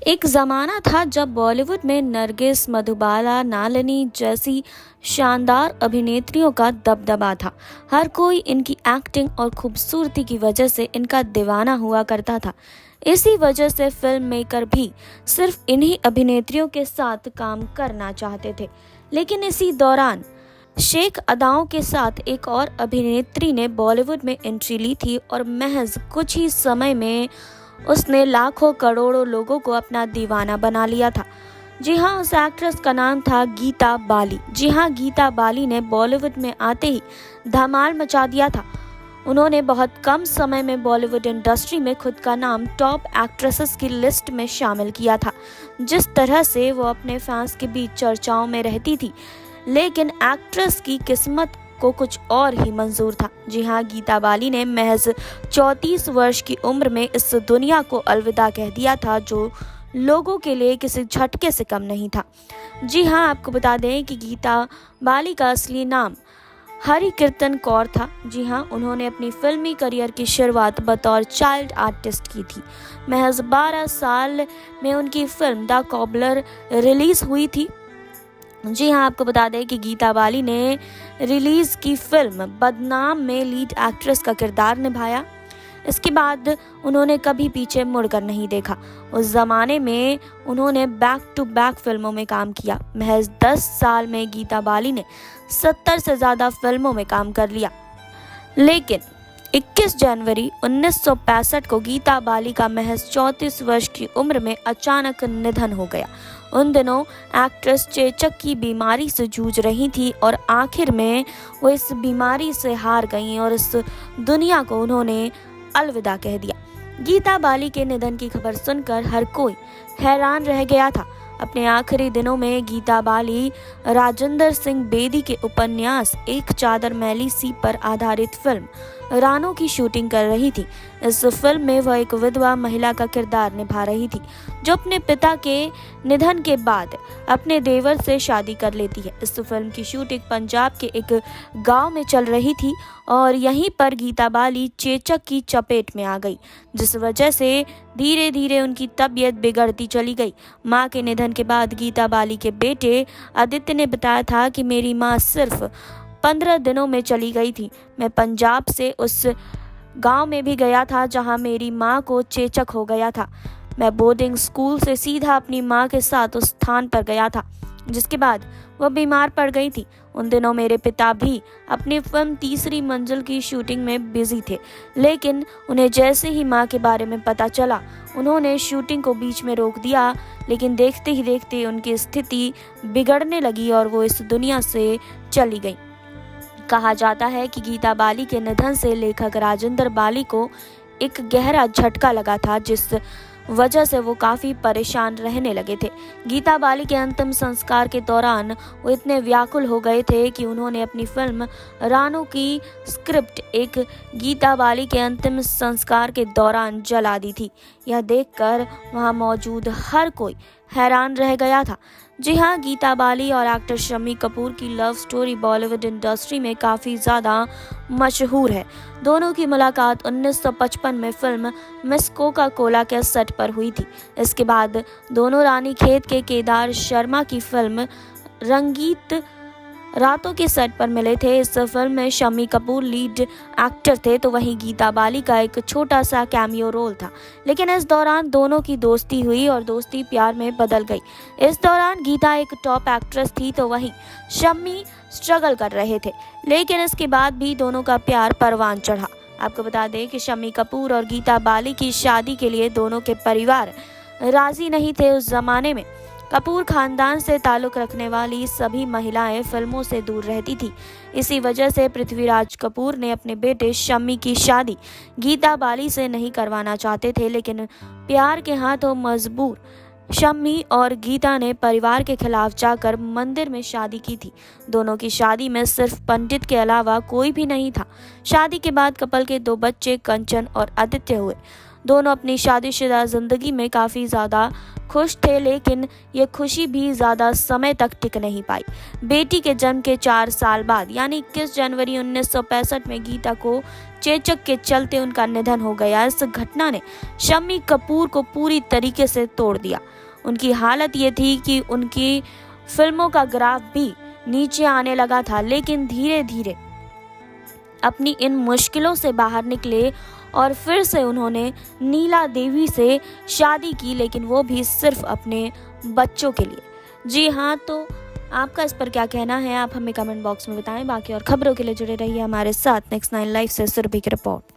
एक ज़माना था जब बॉलीवुड में नरगिस, मधुबाला, नालिनी जैसी शानदार अभिनेत्रियों का दबदबा था। हर कोई इनकी एक्टिंग और खूबसूरती की वजह से इनका दीवाना हुआ करता था। इसी वजह से फिल्म मेकर भी सिर्फ इन्हीं अभिनेत्रियों के साथ काम करना चाहते थे। लेकिन इसी दौरान शेख अदाओं के साथ एक और अभिनेत्री ने बॉलीवुड में एंट्री ली थी और महज कुछ ही समय में उसने लाखों करोड़ों लोगों को अपना दीवाना बना लिया था। जी हाँ, उस एक्ट्रेस का नाम था गीता बाली। जी हाँ, गीता बाली ने बॉलीवुड में आते ही धमाल मचा दिया था। उन्होंने बहुत कम समय में बॉलीवुड इंडस्ट्री में खुद का नाम टॉप एक्ट्रेसेस की लिस्ट में शामिल किया था। जिस तरह से वो अपने फैंस के बीच चर्चाओं में रहती थी, लेकिन एक्ट्रेस की किस्मत को कुछ और ही मंजूर था। जी हाँ, गीता बाली ने महज 34 वर्ष की उम्र में इस दुनिया को अलविदा कह दिया था, जो लोगों के लिए किसी झटके से कम नहीं था। जी हाँ, आपको बता दें कि गीता बाली का असली नाम हरि कीर्तन कौर था। जी हाँ, उन्होंने अपनी फिल्मी करियर की शुरुआत बतौर चाइल्ड आर्टिस्ट की थी। महज 12 साल में उनकी फिल्म द कॉबलर रिलीज हुई थी। जी हाँ, आपको बता दें कि गीता बाली ने रिलीज की फिल्म बदनाम में लीड एक्ट्रेस का किरदार निभाया। इसके बाद उन्होंने कभी पीछे मुड़कर नहीं देखा। उस जमाने में उन्होंने बैक टू बैक फिल्मों में काम किया। महज 10 साल में गीता बाली ने 70 से ज़्यादा फिल्मों में काम कर लिया। लेकिन 21 जनवरी 1965 को गीता बाली का महज 34 वर्ष की उम्र में अचानक निधन हो गया। उन दिनों एक्ट्रेस चेचक की बीमारी से जूझ रही थी और आखिर में वो इस बीमारी से हार गईं और इस दुनिया को उन्होंने अलविदा कह दिया। गीता बाली के निधन की खबर सुनकर हर कोई हैरान रह गया था। अपने आखिरी दिनों में गीता बाली राजेंद्र सिंह बेदी के उपन्यास एक चादर मैली सी पर आधारित फिल्म रानो की शूटिंग कर रही थी। इस फिल्म में वह एक विधवा महिला का किरदार निभा रही थी, जो अपने पिता के निधन के बाद अपने देवर से शादी कर लेती है। इस फिल्म की शूटिंग पंजाब के एक गांव में चल रही थी और यहीं पर गीता बाली चेचक की चपेट में आ गई, जिस वजह से धीरे धीरे उनकी तबीयत बिगड़ती चली गई। मां के निधन के बाद गीता बाली के बेटे आदित्य ने बताया था कि मेरी मां सिर्फ 15 दिनों में चली गई थी। मैं पंजाब से उस गांव में भी गया था जहां मेरी मां को चेचक हो गया था। मैं बोर्डिंग स्कूल से सीधा अपनी मां के साथ उस स्थान पर गया था, जिसके बाद वह बीमार पड़ गई थी। उन दिनों मेरे पिता भी अपनी फिल्म तीसरी मंजिल की शूटिंग में बिजी थे, लेकिन उन्हें जैसे ही मां के बारे में पता चला, उन्होंने शूटिंग को बीच में रोक दिया। लेकिन देखते ही देखते उनकी स्थिति बिगड़ने लगी और वो इस दुनिया से चली गई। कहा जाता है कि गीता बाली के निधन से लेखक राजेंद्र बाली को एक गहरा झटका लगा था, जिस वजह से वो काफ़ी परेशान रहने लगे थे। गीता बाली के अंतिम संस्कार के दौरान वो इतने व्याकुल हो गए थे कि उन्होंने अपनी फिल्म रानो की स्क्रिप्ट एक गीता बाली के अंतिम संस्कार के दौरान जला दी थी। यह देखकर वहाँ मौजूद हर कोई हैरान रह गया था। जी हाँ, गीता बाली और एक्टर शम्मी कपूर की लव स्टोरी बॉलीवुड इंडस्ट्री में काफ़ी ज़्यादा मशहूर है। दोनों की मुलाकात 1955 में फिल्म मिस कोका कोला के सेट पर हुई थी। इसके बाद दोनों रानीखेत के केदार शर्मा की फिल्म रंगीत रातों के सेट पर मिले थे। इस फिल्म में शम्मी कपूर लीड एक्टर थे, तो वहीं गीता बाली का एक छोटा सा कैमियो रोल था। लेकिन इस दौरान दोनों की दोस्ती हुई और दोस्ती प्यार में बदल गई। इस दौरान गीता एक टॉप एक्ट्रेस थी, तो वहीं शम्मी स्ट्रगल कर रहे थे, लेकिन इसके बाद भी दोनों का प्यार परवान चढ़ा। आपको बता दें कि शम्मी कपूर और गीता बाली की शादी के लिए दोनों के परिवार राजी नहीं थे। उस जमाने में कपूर खानदान से ताल्लुक़ रखने वाली सभी महिलाएं फिल्मों से दूर रहती थी। इसी वजह से पृथ्वीराज कपूर ने अपने बेटे शम्मी की शादी गीता बाली से नहीं करवाना चाहते थे, लेकिन प्यार के हाथों मजबूर शम्मी और गीता ने परिवार के खिलाफ जाकर मंदिर में शादी की थी। दोनों की शादी में सिर्फ पंडित के अलावा कोई भी नहीं था। शादी के बाद कपल के 2 बच्चे कंचन और आदित्य हुए। दोनों अपनी शादीशुदा ज़िंदगी में काफ़ी ज़्यादा खुश थे, लेकिन ये खुशी भी ज़्यादा समय तक टिक नहीं पाई। बेटी के जन्म के 4 साल बाद यानी 21 जनवरी 1965 में गीता को चेचक के चलते उनका निधन हो गया। इस घटना ने शम्मी कपूर को पूरी तरीके से तोड़ दिया। उनकी हालत ये थी कि उनकी फिल्मों का ग्राफ भी नीचे आने लगा था, लेकिन धीरे धीरे अपनी इन मुश्किलों से बाहर निकले और फिर से उन्होंने नीला देवी से शादी की, लेकिन वो भी सिर्फ अपने बच्चों के लिए। जी हाँ, तो आपका इस पर क्या कहना है, आप हमें कमेंट बॉक्स में बताएं। बाकी और खबरों के लिए जुड़े रहिए हमारे साथ। नेक्स्ट 9 लाइव से सुरभि की रिपोर्ट।